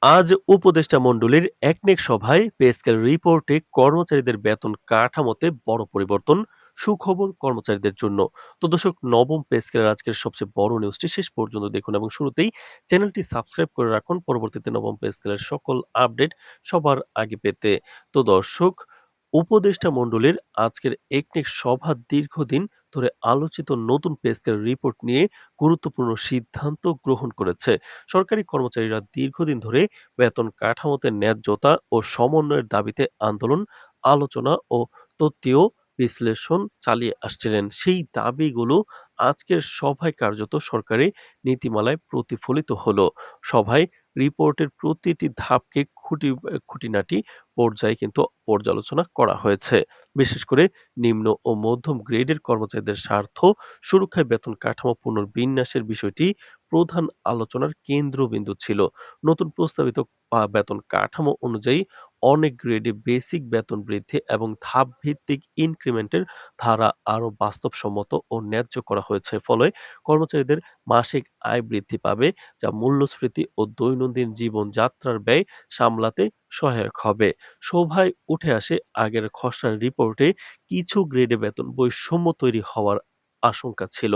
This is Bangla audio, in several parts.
আজ উপদেষ্টা মণ্ডলীর একনেক সভায় পে স্কেল রিপোর্টে কর্মচারীদের বেতন কাঠামোতে বড় পরিবর্তন, সুখবর কর্মচারীদের জন্য। তো দর্শক, নবম পে স্কেলের আজকের সবচেয়ে বড় নিউজটি শেষ পর্যন্ত দেখুন এবং শুরুতেই চ্যানেলটি সাবস্ক্রাইব করে রাখুন পরবর্তীতে নবম পে স্কেলের সকল আপডেট সবার আগে পেতে। তো দর্শক, উপদেষ্টা মণ্ডলীর আজকের একনেক সভা দীর্ঘদিন ধরে আলোচিত নতুন পে স্কেল রিপোর্ট নিয়ে গুরুত্বপূর্ণ সিদ্ধান্ত গ্রহণ করেছে। সরকারি কর্মচারীরা দীর্ঘদিন ধরে বেতন কাঠামোতে ন্যায্যতা ও সমন্বয়ের দাবিতে আন্দোলন, আলোচনা ও তত্ত্বীয় বিশ্লেষণ চালিয়ে আসছিলেন। সেই দাবিগুলো আজকের সভায় কার্যত সরকারি নীতিমালায় প্রতিফলিত হলো। সভায় রিপোর্টের প্রতিটি ধাপকে খুঁটিনাটি পর্যায়ে কিন্তু পর্যালোচনা করা হয়েছে। বিশেষ করে নিম্ন ও মধ্যম গ্রেডের কর্মচারীদের স্বার্থ সুরক্ষায় বেতন কাঠামো পুনর্বিন্যাসের বিষয়টি প্রধান আলোচনার কেন্দ্রবিন্দু ছিল। নতুন প্রস্তাবিত বেতন কাঠামো অনুযায়ী অনেক গ্রেডে বেসিক বেতন বৃদ্ধি এবং ধাপ ভিত্তিক ইনক্রিমেন্টের ধারা আরো বাস্তবসম্মত ও ন্যায্য করা হয়েছে। ফলে কর্মচারীদের মাসিক আয় বৃদ্ধি পাবে, যা মূল্যস্ফীতি ও দৈনন্দিন জীবনযাত্রার ব্যয় সামলাতে সহায়ক হবে। সভায় উঠে আসে আগের খসড়া রিপোর্টে কিছু গ্রেডে বেতন বৈষম্য তৈরি হওয়ার আশঙ্কা ছিল।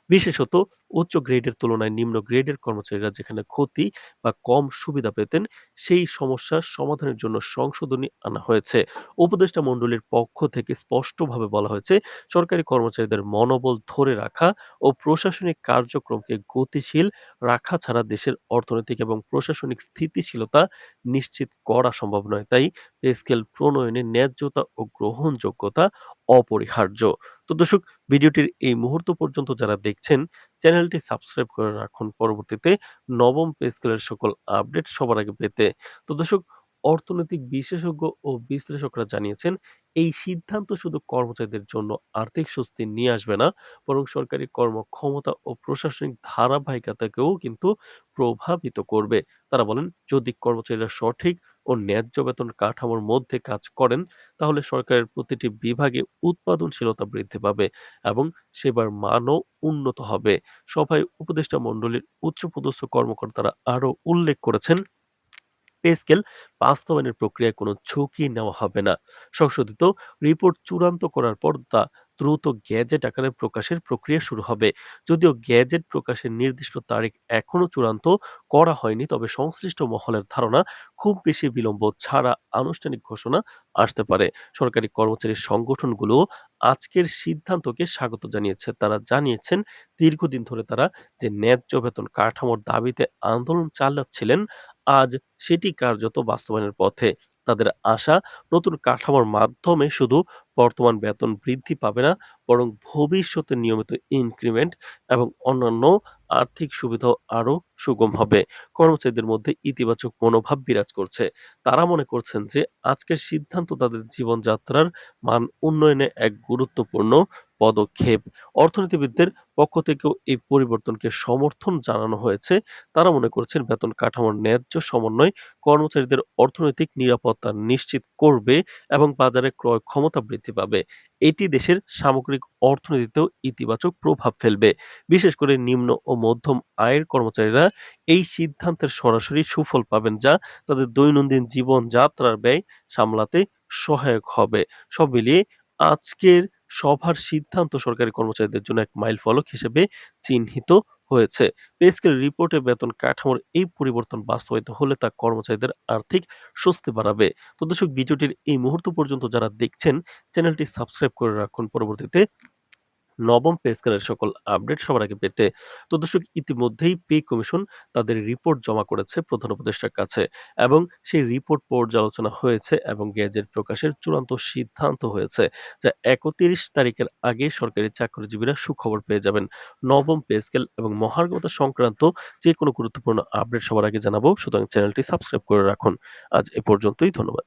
বিশেষত উচ্চ গ্রেডের তুলনায় নিম্ন গ্রেডের কর্মচারীরা যেখানে ক্ষতি বা কম সুবিধা পেতেন, সেই সমস্যার সমাধানের জন্য সংশোধনী আনা হয়েছে। উপদেষ্টা মণ্ডলীর পক্ষ থেকে স্পষ্টভাবে বলা হয়েছে, সরকারি কর্মচারীদের মনোবল ধরে রাখা ও প্রশাসনিক কার্যক্রমকে গতিশীল রাখা ছাড়া দেশের অর্থনৈতিক এবং প্রশাসনিক স্থিতিশীলতা নিশ্চিত করা সম্ভব নয়। তাই পে স্কেল প্রণয়নে ন্যায্যতা ও গ্রহণযোগ্যতা অপরিহার্য। তো দর্শক, ভিডিওটির এই মুহূর্ত পর্যন্ত যারা দেখছেন, চ্যানেলটি সাবস্ক্রাইব করে রাখুন পরবর্তীতে নবম পে স্কেলের সকল আপডেট সবার আগে পেতে। তো দর্শক, অর্থনৈতিক বিশেষজ্ঞ ও বিশ্লেষকরা জানিয়েছেন, এই সিদ্ধান্ত শুধু কর্মচারীদের জন্য আর্থিক স্বস্তি নিয়ে আসবে না, বরং সরকারি কর্মক্ষমতা ও প্রশাসনিক ধারাবাহিকতাকেও কিন্তু প্রভাবিত করবে। তারা বলেন, যদি কর্মচারীরা সঠিক ও ন্যায্য বেতন কাঠামোর মধ্যে কাজ করেন, তাহলে সরকারের প্রতিটি বিভাগে উৎপাদনশীলতা বৃদ্ধি পাবে এবং সেবার মানও উন্নত হবে। সভায় উপদেষ্টা মণ্ডলীর উচ্চপদস্থ কর্মকর্তারা আরও উল্লেখ করেছেন, পে স্কেল বাস্তবায়নের প্রক্রিয়ায় কোনো ঝুঁকি নেওয়া হবে না। সংশোধিত রিপোর্ট চূড়ান্ত করার পর তা দ্রুত গ্যাজেট আকারে প্রকাশের প্রক্রিয়া শুরু হবে। যদিও গ্যাজেট প্রকাশের নির্দিষ্ট তারিখ এখনো চূড়ান্ত করা হয়নি, তবে সংশ্লিষ্ট মহলের ধারণা খুব বেশি বিলম্ব ছাড়া আনুষ্ঠানিক ঘোষণা আসতে পারে। সরকারি কর্মচারী সংগঠনগুলো আজকের সিদ্ধান্তকে স্বাগত জানিয়েছে। তারা জানিয়েছেন, দীর্ঘদিন ধরে তারা যে ন্যায্য বেতন কাঠামোর দাবিতে আন্দোলন চালাচ্ছিলেন, আজ সেটি কার্যত বাস্তবায়নের পথে। তাদের আশা, নতুন কাঠামোর মাধ্যমে শুধু বর্তমান বেতন বৃদ্ধি পাবে না, বরং ভবিষ্যতে নিয়মিত ইনক্রিমেন্ট এবং অন্যান্য আর্থিক সুবিধাও আরও সুগম হবে। কর্মচারীদের মধ্যে ইতিবাচক মনোভাব বিরাজ করছে। তারা মনে করছেন যে আজকের সিদ্ধান্ত তাদের জীবনযাত্রার মান উন্নয়নে এক গুরুত্বপূর্ণ পদক্ষেপ। অর্থনীতিবিদদের পক্ষ থেকেও এই পরিবর্তনকে সমর্থন জানানো হয়েছে। তারা মনে করছেন, বেতন কাঠামোর ন্যায্য সমন্বয় কর্মচারীদের অর্থনৈতিক নিরাপত্তা নিশ্চিত করবে এবং বাজারে ক্রয় ক্ষমতা বৃদ্ধি পাবে। এটি দেশের সামগ্রিক অর্থনীতিতেও ইতিবাচক প্রভাব ফেলবে। বিশেষ করে নিম্ন ও মধ্যম আয়ের কর্মচারীরা এই সিদ্ধান্তের সরাসরি সুফল পাবেন, যা তাদের দৈনন্দিন জীবনযাত্রার ব্যয় সামলাতে সহায়ক হবে। সব মিলিয়ে আজকের সভার সিদ্ধান্ত সরকারি কর্মচারীদের জন্য এক মাইলফলক হিসেবে চিহ্নিত হয়েছে। পে স্কেল রিপোর্টে বেতন কাঠামোর এই পরিবর্তন বাস্তবায়িত হলে তা কর্মচারীদের আর্থিক স্বস্তি বাড়াবে। তো দর্শক, ভিডিওটির এই মুহূর্ত পর্যন্ত যারা দেখছেন, চ্যানেলটি সাবস্ক্রাইব করে রাখুন পরবর্তীতে নবম পে স্কেলের সকল আপডেট সবার আগে পেতে। তো দর্শক, ইতিমধ্যেই পে কমিশন তাদের রিপোর্ট জমা করেছে প্রধান উপদেষ্টার কাছে এবং সেই রিপোর্ট পর্যালোচনা হয়েছে এবং গেজেট প্রকাশের চূড়ান্ত সিদ্ধান্ত হয়েছে, যা ৩১ তারিখের আগে সরকারি চাকরিজীবীরা সুখবর পেয়ে যাবেন। নবম পে স্কেল এবং মহার্ঘ সংক্রান্ত যে কোনো গুরুত্বপূর্ণ আপডেট সবার আগে জানাবো, সুতরাং চ্যানেলটি সাবস্ক্রাইব করে রাখুন। আজ এ পর্যন্তই, ধন্যবাদ।